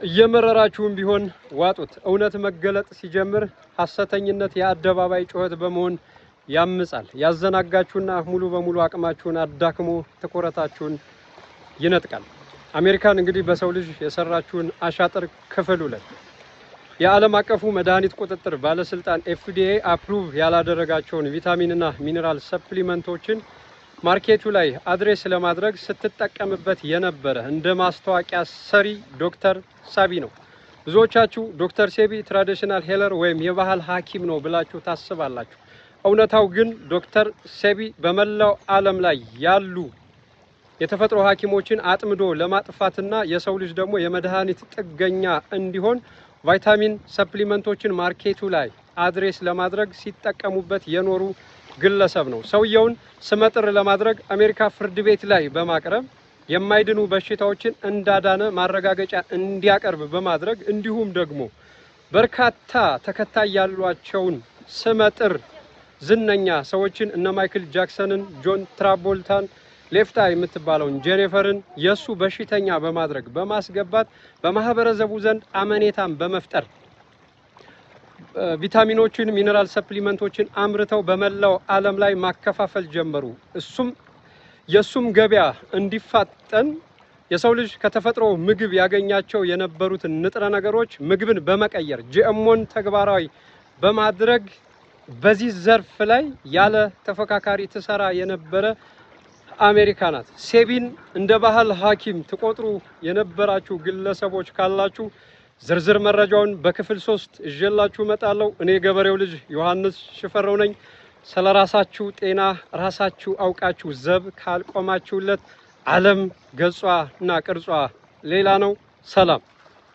እየመረራችሁም ቢሆን ዋጡት። እውነት መገለጥ ሲጀምር ሐሰተኝነት የአደባባይ ጩኸት በመሆን ያምጻል። ያዘናጋችሁና ሙሉ በሙሉ አቅማችሁን አዳክሞ ትኩረታችሁን ይነጥቃል። አሜሪካን እንግዲህ በሰው ልጅ የሰራችውን አሻጥር ክፍል 2 የዓለም አቀፉ መድኃኒት ቁጥጥር ባለስልጣን FDA አፕሩቭ ያላደረጋቸውን ቪታሚንና ሚነራል ሰፕሊመንቶችን ማርኬቱ ላይ አድሬስ ለማድረግ ስትጠቀምበት የነበረ እንደ ማስታወቂያ ሰሪ ዶክተር ሳቢ ነው። ብዙዎቻችሁ ዶክተር ሴቢ ትራዲሽናል ሄለር ወይም የባህል ሐኪም ነው ብላችሁ ታስባላችሁ። እውነታው ግን ዶክተር ሴቢ በመላው ዓለም ላይ ያሉ የተፈጥሮ ሐኪሞችን አጥምዶ ለማጥፋትና የሰው ልጅ ደግሞ የመድኃኒት ጥገኛ እንዲሆን ቫይታሚን ሰፕሊመንቶችን ማርኬቱ ላይ አድሬስ ለማድረግ ሲጠቀሙበት የኖሩ ግለሰብ ነው። ሰውየውን ስመጥር ለማድረግ አሜሪካ ፍርድ ቤት ላይ በማቅረብ የማይድኑ በሽታዎችን እንዳዳነ ማረጋገጫ እንዲያቀርብ በማድረግ እንዲሁም ደግሞ በርካታ ተከታይ ያሏቸውን ስመጥር ዝነኛ ሰዎችን እነ ማይክል ጃክሰንን፣ ጆን ትራቮልታን፣ ሌፍታ የምትባለውን ጄኒፈርን የሱ በሽተኛ በማድረግ በማስገባት በማህበረሰቡ ዘንድ አመኔታን በመፍጠር ቪታሚኖችን ሚነራል ሰፕሊመንቶችን አምርተው በመላው ዓለም ላይ ማከፋፈል ጀመሩ። የሱም ገበያ እንዲፋጠን የሰው ልጅ ከተፈጥሮ ምግብ ያገኛቸው የነበሩትን ንጥረ ነገሮች ምግብን በመቀየር ጂኤምኦን ተግባራዊ በማድረግ በዚህ ዘርፍ ላይ ያለ ተፈካካሪ ትሰራ የነበረ አሜሪካ ናት። ሴቢን እንደ ባህል ሐኪም ትቆጥሩ የነበራችሁ ግለሰቦች ካላችሁ ዝርዝር መረጃውን በክፍል 3 እጀላችሁ እመጣለሁ። እኔ ገበሬው ልጅ ዮሐንስ ሽፈራው ነኝ። ስለራሳችሁ ጤና ራሳችሁ አውቃችሁ ዘብ ካልቆማችሁለት ዓለም ገጿና ቅርጿ ሌላ ነው። ሰላም።